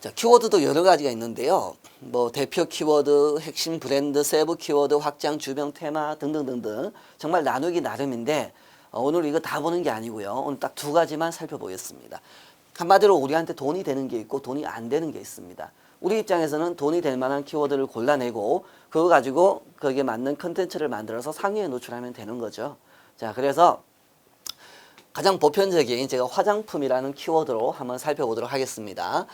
자, 키워드도 여러 가지가 있는데요. 뭐 대표 키워드, 핵심 브랜드, 세부 키워드, 확장, 주변 테마 등등등등 정말 나누기 나름인데 오늘 이거 다 보는 게 아니고요. 오늘 딱 두 가지만 살펴보겠습니다. 한마디로 우리한테 돈이 되는 게 있고 돈이 안 되는 게 있습니다. 우리 입장에서는 돈이 될 만한 키워드를 골라내고 그거 가지고 거기에 맞는 컨텐츠를 만들어서 상위에 노출하면 되는 거죠. 자, 그래서 가장 보편적인 제가 화장품이라는 키워드로 한번 살펴보도록 하겠습니다.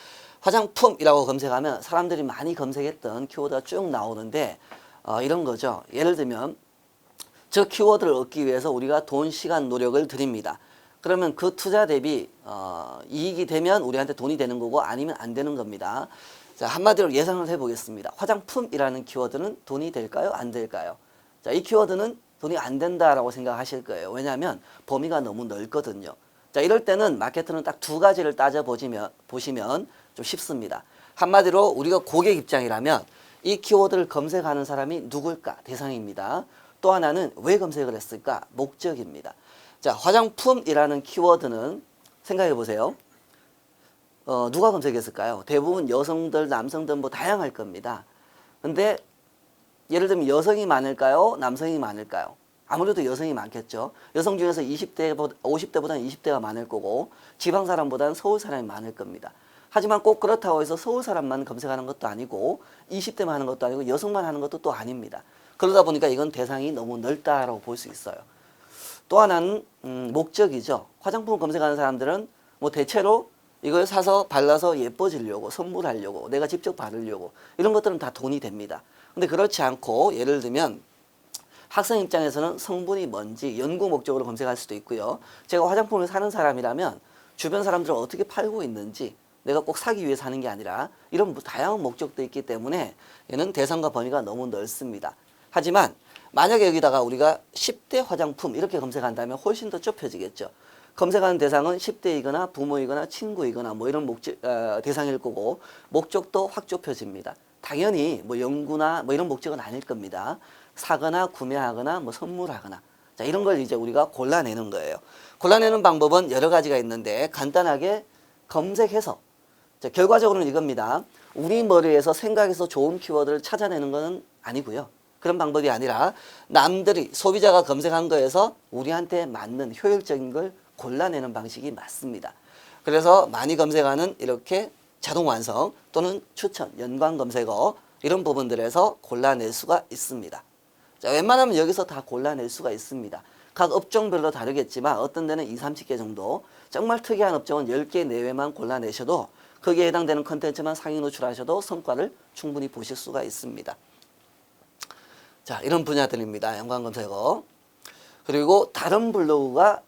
화장품이라고 검색하면 사람들이 많이 검색했던 키워드가 쭉 나오는데 이런 거죠. 예를 들면 저 키워드를 얻기 위해서 우리가 돈, 시간, 노력을 드립니다. 그러면 그 투자 대비 이익이 되면 우리한테 돈이 되는 거고 아니면 안 되는 겁니다. 자, 한마디로 예상을 해보겠습니다. 화장품이라는 키워드는 돈이 될까요? 안 될까요? 자, 이 키워드는 돈이 안 된다라고 생각하실 거예요. 왜냐하면 범위가 너무 넓거든요. 자, 이럴 때는 마케터는 딱 두 가지를 보시면 좀 쉽습니다. 한마디로 우리가 고객 입장이라면 이 키워드를 검색하는 사람이 누굴까? 대상입니다. 또 하나는 왜 검색을 했을까? 목적입니다. 자, 화장품이라는 키워드는 생각해 보세요. 누가 검색했을까요? 대부분 여성들, 남성들 뭐 다양할 겁니다. 근데 예를 들면 여성이 많을까요? 남성이 많을까요? 아무래도 여성이 많겠죠. 여성 중에서 50대보다는 20대가 많을 거고 지방 사람보다는 서울 사람이 많을 겁니다. 하지만 꼭 그렇다고 해서 서울 사람만 검색하는 것도 아니고 20대만 하는 것도 아니고 여성만 하는 것도 또 아닙니다. 그러다 보니까 이건 대상이 너무 넓다라고 볼 수 있어요. 또 하나는 목적이죠. 화장품을 검색하는 사람들은 뭐 대체로 이걸 사서 발라서 예뻐지려고, 선물하려고, 내가 직접 바르려고 이런 것들은 다 돈이 됩니다. 근데 그렇지 않고 예를 들면 학생 입장에서는 성분이 뭔지 연구 목적으로 검색할 수도 있고요. 제가 화장품을 사는 사람이라면 주변 사람들은 어떻게 팔고 있는지 내가 꼭 사기 위해서 하는 게 아니라 이런 다양한 목적도 있기 때문에 얘는 대상과 범위가 너무 넓습니다. 하지만 만약에 여기다가 우리가 10대 화장품 이렇게 검색한다면 훨씬 더 좁혀지겠죠. 검색하는 대상은 10대이거나 부모이거나 친구이거나 뭐 이런 대상일 거고 목적도 확 좁혀집니다. 당연히 뭐 연구나 뭐 이런 목적은 아닐 겁니다. 사거나 구매하거나 뭐 선물하거나 자, 이런 걸 이제 우리가 골라내는 거예요. 골라내는 방법은 여러 가지가 있는데 간단하게 검색해서 자, 결과적으로는 이겁니다. 우리 머리에서 생각해서 좋은 키워드를 찾아내는 것은 아니고요. 그런 방법이 아니라 남들이 소비자가 검색한 거에서 우리한테 맞는 효율적인 걸 골라내는 방식이 맞습니다. 그래서 많이 검색하는 이렇게 자동 완성 또는 추천, 연관 검색어 이런 부분들에서 골라낼 수가 있습니다. 자, 웬만하면 여기서 다 골라낼 수가 있습니다. 각 업종별로 다르겠지만 어떤 데는 2, 30개 정도 정말 특이한 업종은 10개 내외만 골라내셔도 거기에 해당되는 컨텐츠만 상위 노출하셔도 성과를 충분히 보실 수가 있습니다. 자, 이런 분야들입니다. 연관 검색어. 그리고 다른 블로그가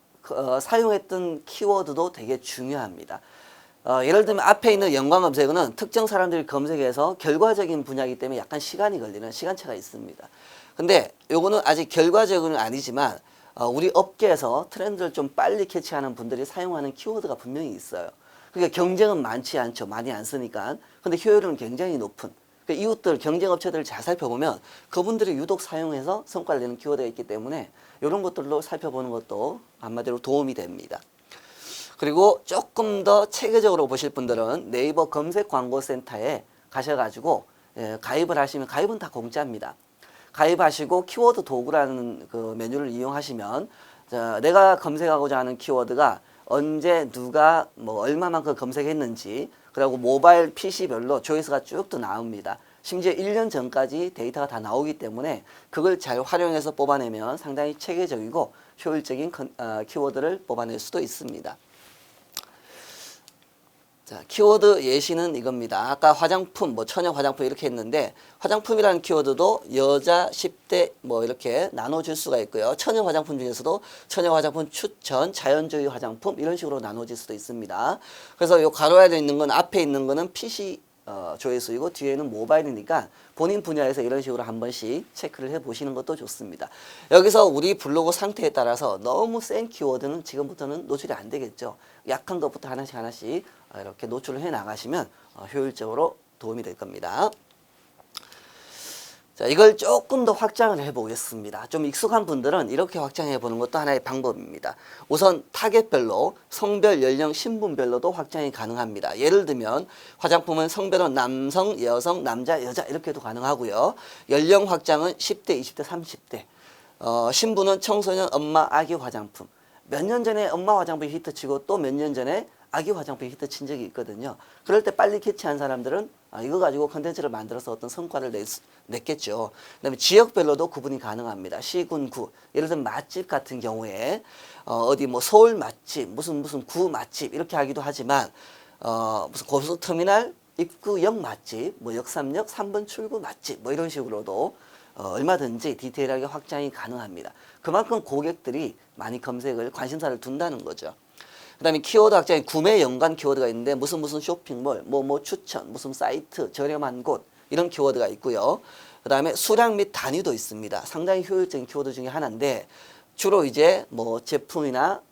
사용했던 키워드도 되게 중요합니다. 예를 들면 앞에 있는 연관 검색어는 특정 사람들이 검색해서 결과적인 분야이기 때문에 약간 시간이 걸리는 시간차가 있습니다. 근데 요거는 아직 결과적으로는 아니지만 우리 업계에서 트렌드를 좀 빨리 캐치하는 분들이 사용하는 키워드가 분명히 있어요. 그러니까 경쟁은 많지 않죠. 많이 안 쓰니까. 근데 효율은 굉장히 높은. 그러니까 이웃들, 경쟁업체들을 잘 살펴보면 그분들이 유독 사용해서 성과를 내는 키워드가 있기 때문에 이런 것들로 살펴보는 것도 한마디로 도움이 됩니다. 그리고 조금 더 체계적으로 보실 분들은 네이버 검색 광고센터에 가셔가지고 가입을 하시면 가입은 다 공짜입니다. 가입하시고 키워드 도구라는 그 메뉴를 이용하시면 내가 검색하고자 하는 키워드가 언제 누가 뭐 얼마만큼 검색했는지 그리고 모바일 PC별로 조회수가 쭉 또 나옵니다. 심지어 1년 전까지 데이터가 다 나오기 때문에 그걸 잘 활용해서 뽑아내면 상당히 체계적이고 효율적인 키워드를 뽑아낼 수도 있습니다. 자, 키워드 예시는 이겁니다. 아까 화장품, 뭐 처녀 화장품 이렇게 했는데 화장품이라는 키워드도 여자 10대 뭐 이렇게 나눠줄 수가 있고요. 처녀 화장품 중에서도 처녀 화장품 추천, 자연주의 화장품 이런 식으로 나눠질 수도 있습니다. 그래서 요 가로에 있는 건 앞에 있는 거는 PC 조회수이고 뒤에는 모바일이니까 본인 분야에서 이런 식으로 한 번씩 체크를 해 보시는 것도 좋습니다. 여기서 우리 블로그 상태에 따라서 너무 센 키워드는 지금부터는 노출이 안 되겠죠. 약한 것부터 하나씩 이렇게 노출을 해 나가시면 효율적으로 도움이 될 겁니다. 자, 이걸 조금 더 확장을 해 보겠습니다. 좀 익숙한 분들은 이렇게 확장해 보는 것도 하나의 방법입니다. 우선 타겟별로 성별, 연령, 신분별로도 확장이 가능합니다. 예를 들면 화장품은 성별은 남성, 여성, 남자, 여자 이렇게도 가능하고요. 연령 확장은 10대, 20대, 30대. 신분은 청소년, 엄마, 아기 화장품. 몇 년 전에 엄마 화장품이 히트치고 또 몇 년 전에 아기 화장품이 히트친 적이 있거든요. 그럴 때 빨리 캐치한 사람들은 이거 가지고 컨텐츠를 만들어서 어떤 성과를 냈겠죠. 그다음에 지역별로도 구분이 가능합니다. 시군, 구. 예를 들면 맛집 같은 경우에 어디 뭐 서울 맛집, 무슨 구 맛집 이렇게 하기도 하지만 무슨 고속터미널 입구역 맛집, 뭐 역삼역 3번 출구 맛집 뭐 이런 식으로도 얼마든지 디테일하게 확장이 가능합니다. 그만큼 고객들이 많이 검색을 관심사를 둔다는 거죠. 그 다음에 키워드 확장에 구매 연관 키워드가 있는데 무슨 쇼핑몰, 뭐 추천, 무슨 사이트, 저렴한 곳 이런 키워드가 있고요. 그 다음에 수량 및 단위도 있습니다. 상당히 효율적인 키워드 중에 하나인데 주로 이제 뭐 제품이나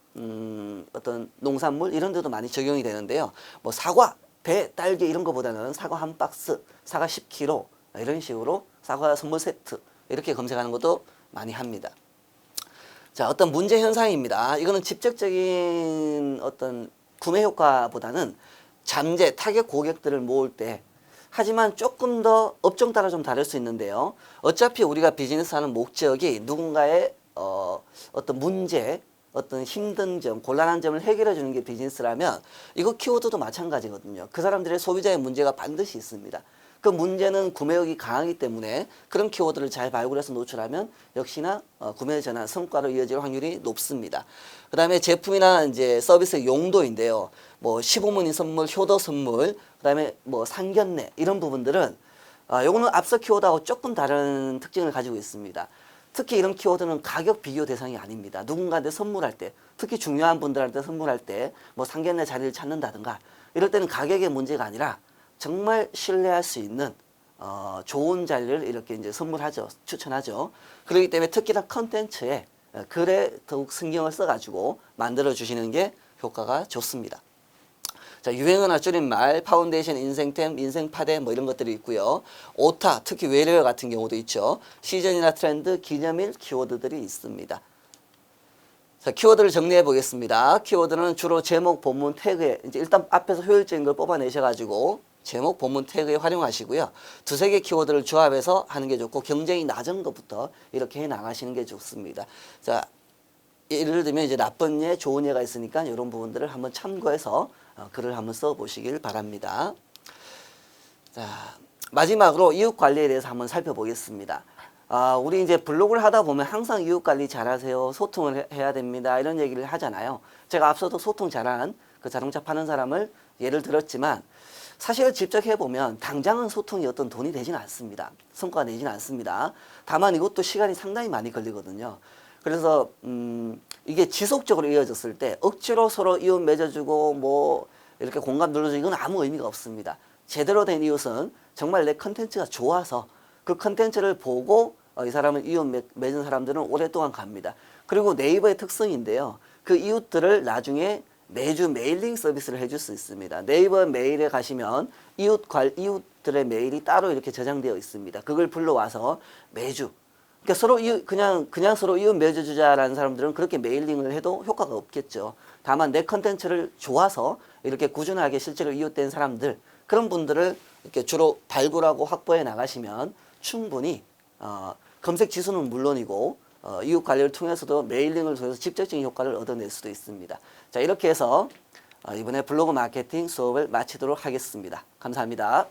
어떤 농산물 이런 데도 많이 적용이 되는데요. 뭐 사과, 배, 딸기 이런 거보다는 사과 한 박스, 사과 10kg 이런 식으로 사과 선물 세트 이렇게 검색하는 것도 많이 합니다. 자, 어떤 문제 현상입니다. 이거는 직접적인 어떤 구매 효과보다는 잠재 타겟 고객들을 모을 때 하지만 조금 더 업종 따라 좀 다를 수 있는데요. 어차피 우리가 비즈니스 하는 목적이 누군가의 어떤 문제, 어떤 힘든 점, 곤란한 점을 해결해 주는 게 비즈니스라면 이거 키워드도 마찬가지거든요. 그 사람들의 소비자의 문제가 반드시 있습니다. 그 문제는 구매욕이 강하기 때문에 그런 키워드를 잘 발굴해서 노출하면 역시나 구매 전환 성과로 이어질 확률이 높습니다. 그 다음에 제품이나 이제 서비스의 용도인데요. 뭐 시부모님 선물, 효도 선물, 그 다음에 뭐 상견례 이런 부분들은 요거는 앞서 키워드하고 조금 다른 특징을 가지고 있습니다. 특히 이런 키워드는 가격 비교 대상이 아닙니다. 누군가한테 선물할 때, 특히 중요한 분들한테 선물할 때 뭐 상견례 자리를 찾는다든가 이럴 때는 가격의 문제가 아니라 정말 신뢰할 수 있는 좋은 자리를 이렇게 이제 선물하죠. 추천하죠. 그렇기 때문에 특히나 컨텐츠에 글에 더욱 신경을 써가지고 만들어 주시는 게 효과가 좋습니다. 자, 유행어나 줄임말, 파운데이션, 인생템, 인생파데 뭐 이런 것들이 있고요. 오타, 특히 외래어 같은 경우도 있죠. 시즌이나 트렌드, 기념일 키워드들이 있습니다. 자, 키워드를 정리해 보겠습니다. 키워드는 주로 제목, 본문, 태그에 이제 일단 앞에서 효율적인 걸 뽑아내셔가지고 제목, 본문, 태그에 활용하시고요. 두세 개 키워드를 조합해서 하는 게 좋고 경쟁이 낮은 것부터 이렇게 해 나가시는 게 좋습니다. 자, 예를 들면 이제 나쁜 예, 좋은 예가 있으니까 이런 부분들을 한번 참고해서 글을 한번 써보시길 바랍니다. 자, 마지막으로 이웃 관리에 대해서 한번 살펴보겠습니다. 우리 이제 블로그를 하다 보면 항상 이웃 관리 잘하세요. 소통을 해야 됩니다. 이런 얘기를 하잖아요. 제가 앞서도 소통 잘한 그 자동차 파는 사람을 예를 들었지만 사실 직접 해보면 당장은 소통이 어떤 돈이 되지는 않습니다. 성과가 내지는 않습니다. 다만 이것도 시간이 상당히 많이 걸리거든요. 그래서 이게 지속적으로 이어졌을 때 억지로 서로 이웃 맺어주고 뭐 이렇게 공감 눌러주고 이건 아무 의미가 없습니다. 제대로 된 이웃은 정말 내 컨텐츠가 좋아서 그 컨텐츠를 보고 이 사람은 이웃 맺은 사람들은 오랫동안 갑니다. 그리고 네이버의 특성인데요. 그 이웃들을 나중에 매주 메일링 서비스를 해줄 수 있습니다. 네이버 메일에 가시면 이웃들의 메일이 따로 이렇게 저장되어 있습니다. 그걸 불러와서 매주 그러니까 서로 그냥 서로 이웃 맺어주자라는 사람들은 그렇게 메일링을 해도 효과가 없겠죠. 다만 내 컨텐츠를 좋아서 이렇게 꾸준하게 실제로 이웃된 사람들 그런 분들을 이렇게 주로 발굴하고 확보해 나가시면 충분히 검색 지수는 물론이고 이웃 관리를 통해서도 메일링을 통해서 직접적인 효과를 얻어낼 수도 있습니다. 자, 이렇게 해서 이번에 블로그 마케팅 수업을 마치도록 하겠습니다. 감사합니다.